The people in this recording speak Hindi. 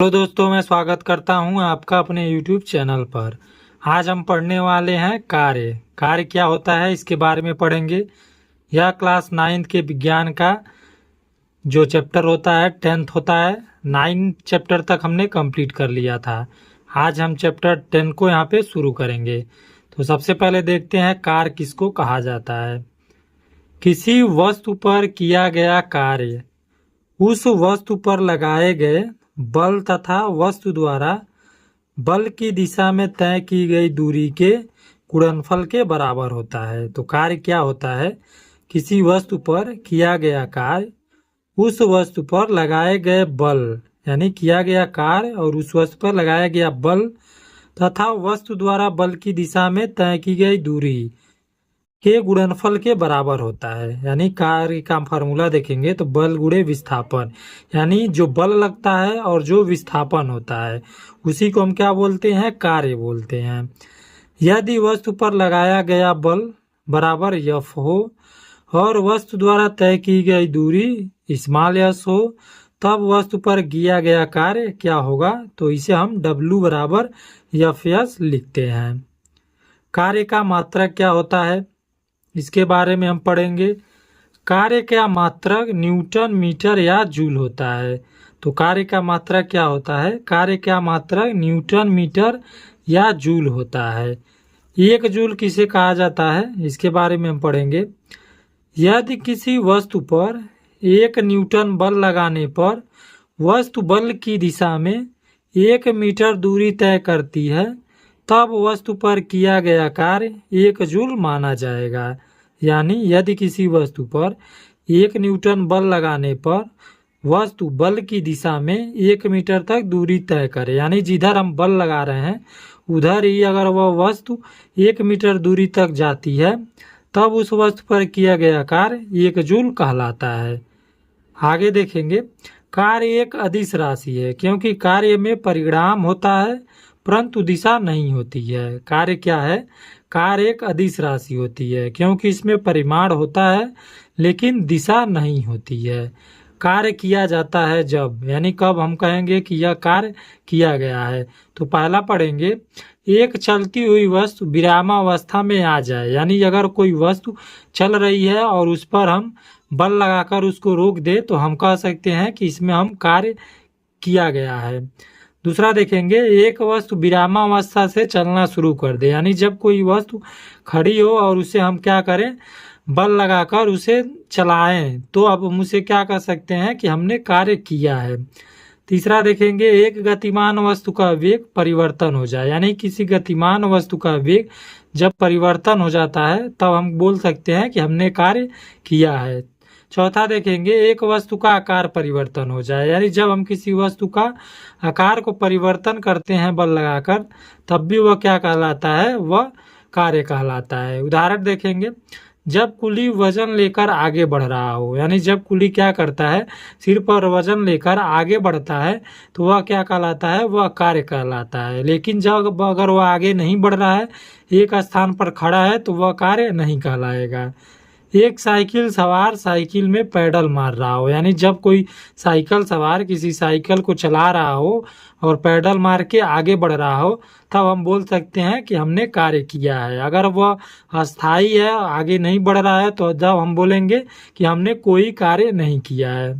हेलो दोस्तों, मैं स्वागत करता हूं आपका अपने YouTube चैनल पर। आज हम पढ़ने वाले हैं कार्य। कार्य क्या होता है इसके बारे में पढ़ेंगे। यह क्लास 9th के विज्ञान का जो चैप्टर होता है 10th होता है। 9 चैप्टर तक हमने कंप्लीट कर लिया था। आज हम चैप्टर 10 को यहाँ पे शुरू करेंगे। तो सबसे पहले देखते हैं कार्य किसको कहा जाता है। किसी वस्तु पर किया गया कार्य उस वस्तु पर लगाए गए बल तथा वस्तु द्वारा बल की दिशा में तय की गई दूरी के गुणनफल के बराबर होता है। तो कार्य क्या होता है? किसी वस्तु पर किया गया कार्य उस वस्तु पर लगाए गए बल, यानी किया गया कार्य और उस वस्तु पर लगाया गया बल तथा वस्तु द्वारा बल की दिशा में तय की गई दूरी के गुणनफल के बराबर होता है। यानी कार्य का फार्मूला देखेंगे तो बल गुणे विस्थापन, यानी जो बल लगता है और जो विस्थापन होता है उसी को हम क्या बोलते हैं? कार्य बोलते हैं। यदि वस्तु पर लगाया गया बल बराबर F हो और वस्तु द्वारा तय की गई दूरी स्मॉल s हो तब वस्तु पर किया गया कार्य क्या होगा? तो इसे हम W बराबर Fs लिखते हैं। कार्य का मात्रक क्या होता है इसके बारे में हम पढ़ेंगे। कार्य का मात्रक न्यूटन मीटर या जूल होता है। तो कार्य का मात्रक क्या होता है? कार्य का मात्रक न्यूटन मीटर या जूल होता है। एक जूल किसे कहा जाता है इसके बारे में हम पढ़ेंगे। यदि किसी वस्तु पर 1 न्यूटन बल लगाने पर वस्तु बल की दिशा में 1 मीटर दूरी तय करती है तब वस्तु पर किया गया कार्य 1 जूल माना जाएगा। यानी यदि किसी वस्तु पर 1 न्यूटन बल लगाने पर वस्तु बल की दिशा में 1 मीटर तक दूरी तय करे, यानी जिधर हम बल लगा रहे हैं उधर ही अगर वह वस्तु 1 मीटर दूरी तक जाती है तब उस वस्तु पर किया गया कार्य 1 जूल कहलाता है। आगे देखेंगे। कार्य एक अदिश राशि है क्योंकि कार्य में परिणाम होता है परंतु दिशा नहीं होती है। कार्य क्या है? कार्य एक अदिश राशि होती है क्योंकि इसमें परिमाण होता है लेकिन दिशा नहीं होती है। कार्य किया जाता है जब, यानी कब हम कहेंगे कि यह कार्य किया गया है। तो पहला पढ़ेंगे, एक चलती हुई वस्तु विरामावस्था में आ जाए, यानी अगर कोई वस्तु चल रही है और उस पर हम बल लगाकर उसको रोक दे तो हम कह सकते हैं कि इसमें हम कार्य किया गया है। दूसरा देखेंगे, एक वस्तु विरामावस्था से चलना शुरू कर दे, यानी जब कोई वस्तु खड़ी हो और उसे हम क्या करें? बल लगाकर उसे चलाएं तो अब हम उसे क्या कर सकते हैं कि हमने कार्य किया है। तीसरा देखेंगे, एक गतिमान वस्तु का वेग परिवर्तन हो जाए, यानी किसी गतिमान वस्तु का वेग जब परिवर्तन हो जाता है तब हम बोल सकते हैं कि हमने कार्य किया है। चौथा देखेंगे, एक वस्तु का आकार परिवर्तन हो जाए, यानी जब हम किसी वस्तु का आकार को परिवर्तन करते हैं बल लगाकर तब भी वह क्या कहलाता है? वह कार्य कहलाता है। उदाहरण देखेंगे, जब कुली वजन लेकर आगे बढ़ रहा हो, यानी जब कुली क्या करता है? सिर पर वजन लेकर आगे बढ़ता है तो वह क्या कहलाता है? वह कार्य कहलाता है। लेकिन जब अगर वह आगे नहीं बढ़ रहा है, एक स्थान पर खड़ा है, तो वह कार्य नहीं कहलाएगा। एक साइकिल सवार साइकिल में पैडल मार रहा हो, यानी जब कोई साइकिल सवार किसी साइकिल को चला रहा हो और पैडल मार के आगे बढ़ रहा हो तब हम बोल सकते हैं कि हमने कार्य किया है। अगर वह अस्थायी है, आगे नहीं बढ़ रहा है, तो जब हम बोलेंगे कि हमने कोई कार्य नहीं किया है।